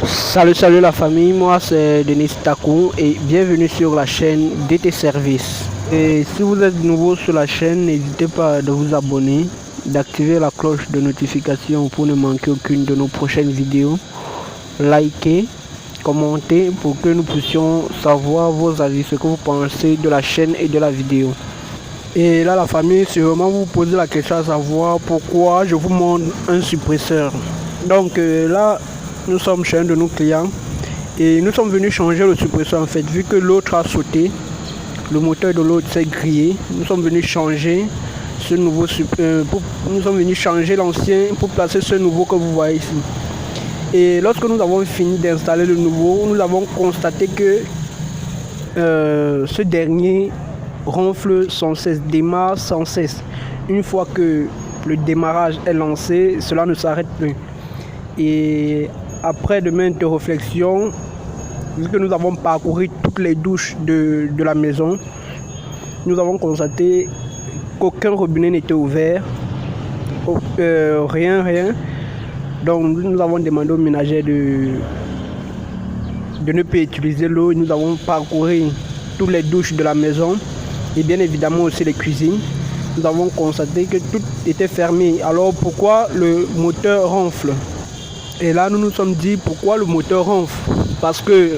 Salut la famille, moi c'est Denis Takou et bienvenue sur la chaîne DT Service. Et si vous êtes nouveau sur la chaîne, n'hésitez pas de vous abonner, d'activer la cloche de notification pour ne manquer aucune de nos prochaines vidéos. Likez, commentez pour que nous puissions savoir vos avis, ce que vous pensez de la chaîne et de la vidéo. Et là la famille, sûrement vous posez la question à savoir pourquoi je vous montre un suppresseur. Donc là, nous sommes chez un de nos clients et nous sommes venus changer le suppresseur en fait. Vu que l'autre a sauté, le moteur de l'autre s'est grillé, nous sommes venus changer ce nouveau nous sommes venus changer l'ancien pour placer ce nouveau que vous voyez ici. Et lorsque nous avons fini d'installer le nouveau, nous avons constaté que ce dernier ronfle sans cesse, démarre sans cesse. Une fois que le démarrage est lancé, cela ne s'arrête plus. Et après de maintes réflexions, vu que nous avons parcouru toutes les douches de la maison, nous avons constaté qu'aucun robinet n'était ouvert, rien. Donc nous avons demandé aux ménagères de ne pas utiliser l'eau. Nous avons parcouru toutes les douches de la maison et bien évidemment aussi les cuisines. Nous avons constaté que tout était fermé. Alors pourquoi le moteur ronfle? Et là nous nous sommes dit pourquoi le moteur ronfle, parce que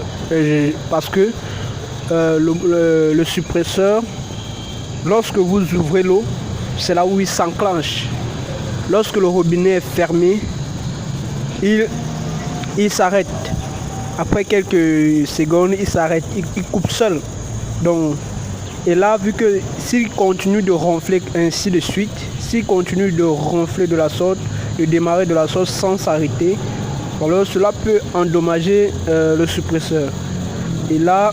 le suppresseur, lorsque vous ouvrez l'eau, c'est là où il s'enclenche. Lorsque le robinet est fermé, il s'arrête. Après quelques secondes, il s'arrête, il coupe seul. Donc, et là, vu que s'il continue de ronfler ainsi de suite, s'il continue de ronfler de la sorte, de démarrer de la sorte sans s'arrêter, alors cela peut endommager le suppresseur. Et là,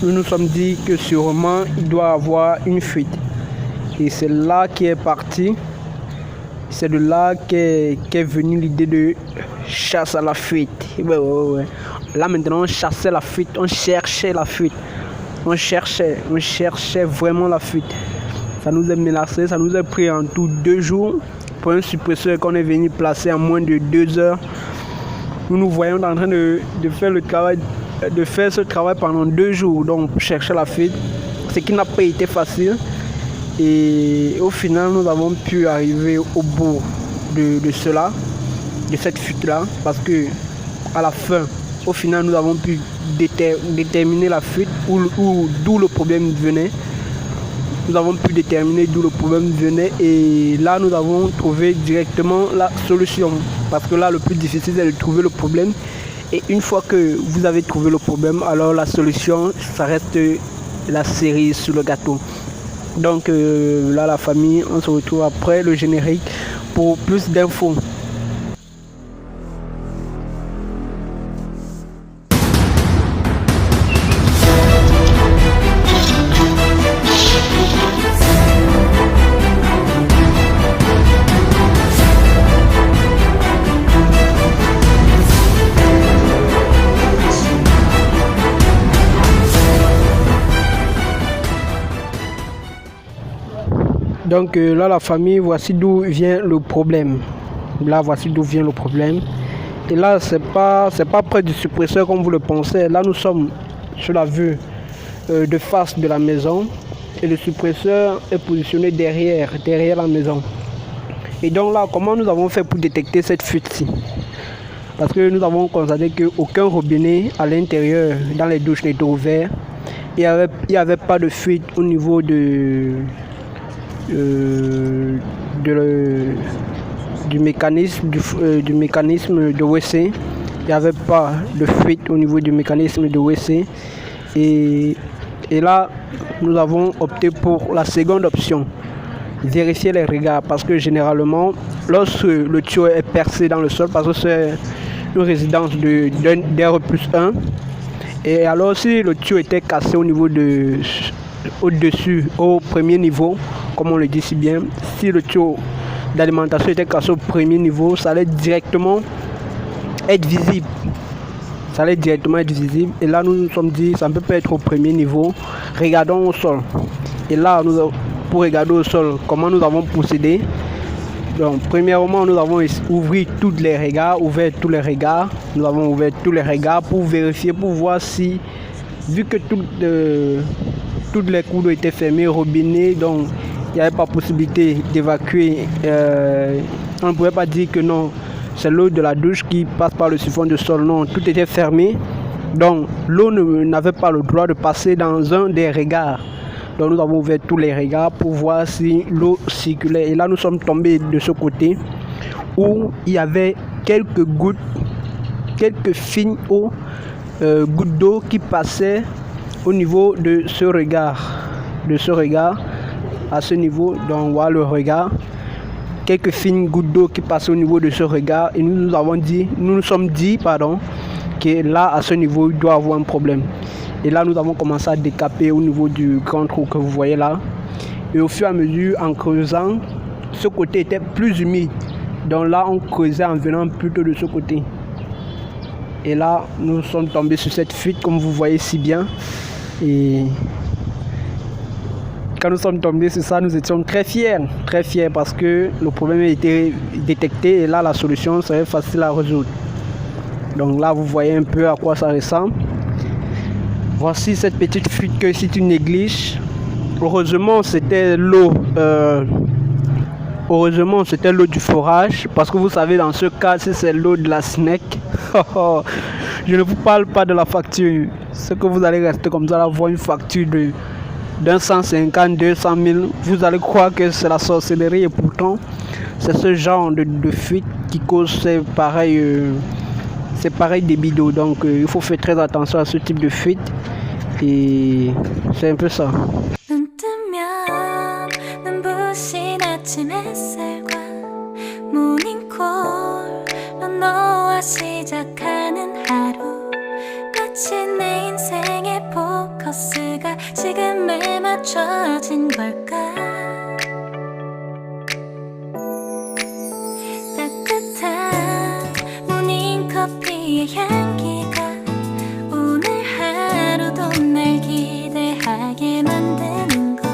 nous nous sommes dit que sûrement il doit avoir une fuite. Et c'est là qu'est parti. C'est de là qu'est venue l'idée de chasse à la fuite. Ouais. Là maintenant on chassait la fuite, on cherchait la fuite. On cherchait vraiment la fuite. Ça nous a menacé, ça nous a pris en tout 2 jours pour un suppresseur qu'on est venu placer en moins de 2 heures. Nous voyons en train de faire le travail, de faire ce travail pendant 2 jours, donc pour chercher la fuite, ce qui n'a pas été facile. Et au final, nous avons pu arriver au bout de cela, de cette fuite-là, parce que à la fin, au final, nous avons pu déterminer la fuite d'où le problème venait. Nous avons pu déterminer d'où le problème venait et là, nous avons trouvé directement la solution. Parce que là, le plus difficile, c'est de trouver le problème. Et une fois que vous avez trouvé le problème, alors la solution, ça reste la cerise sur le gâteau. Donc là, la famille, on se retrouve après le générique pour plus d'infos. Donc là la famille, voici d'où vient le problème. Et là c'est pas près du suppresseur comme vous le pensez. Là nous sommes sur la vue de face de la maison et le suppresseur est positionné derrière la maison. Et donc là, comment nous avons fait pour détecter cette fuite-ci? Parce que nous avons constaté qu'aucun robinet à l'intérieur dans les douches n'était ouvert. Il n'y avait pas de fuite au niveau du mécanisme de WC. Il n'y avait pas de fuite au niveau du mécanisme de WC. Et là, nous avons opté pour la seconde option. Vérifier les regards, parce que généralement, lorsque le tuyau est percé dans le sol, parce que c'est une résidence d'R+1, et alors si le tuyau était cassé au niveau au-dessus, au premier niveau, comme on le dit si bien, si le tuyau d'alimentation était cassé au premier niveau, ça allait directement être visible. Et là, nous nous sommes dit, ça ne peut pas être au premier niveau. Regardons au sol. Et là, pour regarder au sol, comment nous avons procédé? Donc, premièrement, nous avons ouvert tous les regards. Nous avons ouvert tous les regards pour vérifier, pour voir si, vu que toutes les cours d'eau étaient fermées, robinets, donc il n'y avait pas possibilité d'évacuer. On ne pouvait pas dire que non, c'est l'eau de la douche qui passe par le siphon de sol. Non, tout était fermé. Donc, l'eau n'avait pas le droit de passer dans un des regards. Donc, nous avons ouvert tous les regards pour voir si l'eau circulait. Et là, nous sommes tombés de ce côté où il y avait quelques fines gouttes d'eau qui passaient au niveau de ce regard. À ce niveau, donc on voit le regard. Quelques fines gouttes d'eau qui passaient au niveau de ce regard. Et nous nous sommes dit, que là, à ce niveau, il doit y avoir un problème. Et là, nous avons commencé à décaper au niveau du grand trou que vous voyez là. Et au fur et à mesure, en creusant, ce côté était plus humide. Donc là, on creusait en venant plutôt de ce côté. Et là, nous sommes tombés sur cette fuite, comme vous voyez si bien. Et quand nous sommes tombés sur ça, nous étions très fiers parce que le problème a été détecté. Et là, la solution serait facile à résoudre. Donc là, vous voyez un peu à quoi ça ressemble. Voici cette petite fuite que si tu négliges, heureusement c'était l'eau du forage, parce que vous savez dans ce cas si c'est l'eau de la SNEC, je ne vous parle pas de la facture, ce que vous allez rester comme ça là, voir une facture de 150, 200 000, vous allez croire que c'est la sorcellerie et pourtant c'est ce genre de fuite qui cause ces pareils débits d'eau. Donc il faut faire très attention à ce type de fuite et c'est un peu ça. 향기가 오늘 하루도 날 기대하게 만드는 걸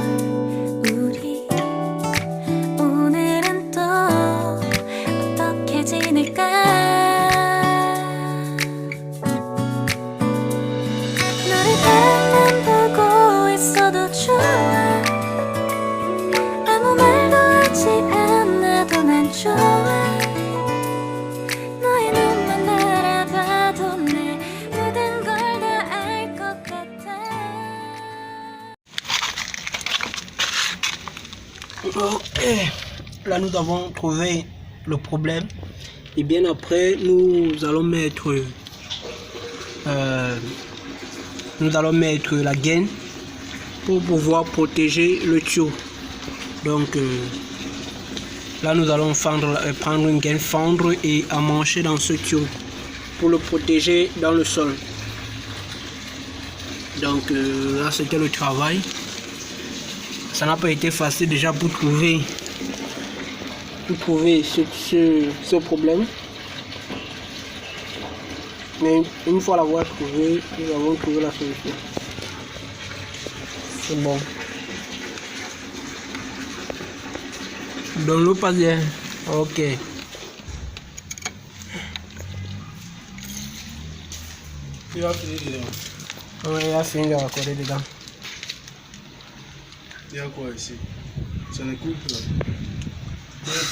우리 오늘은 또 어떻게 지낼까 너를 가만 보고 있어도 좋아 아무 말도 하지 않아도 난 좋아 Ok, là nous avons trouvé le problème et bien après nous allons mettre la gaine pour pouvoir protéger le tuyau. Donc là nous allons prendre une gaine, fendre et emmancher dans ce tuyau pour le protéger dans le sol. Donc là c'était le travail. Ça n'a pas été facile déjà pour trouver ce problème. Mais une fois l'avoir trouvé, nous avons trouvé la solution. C'est bon. Donc l'eau passe bien. Ok. Il a fini dedans. Oui, il a fini de raccorder dedans. Il y a quoi ici? Ça ne coupe là.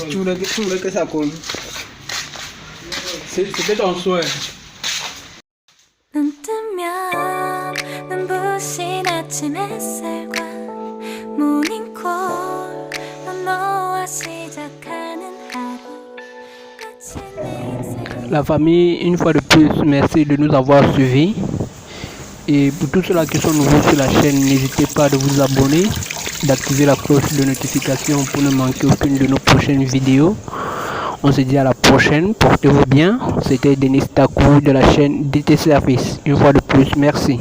Tu voulais que ça coule. C'était ton souhait. 눈 뜨면 눈부신 아침 햇살과 모닝콜 넌 너와 시작하는 하루 마치 내 인생. La famille, une fois de plus, merci de nous avoir suivis. Et pour tous ceux-là qui sont nouveaux sur la chaîne, n'hésitez pas de vous abonner, d'activer la cloche de notification pour ne manquer aucune de nos prochaines vidéos. On se dit à la prochaine, portez-vous bien. C'était Denis Takou de la chaîne DT Service. Une fois de plus, merci.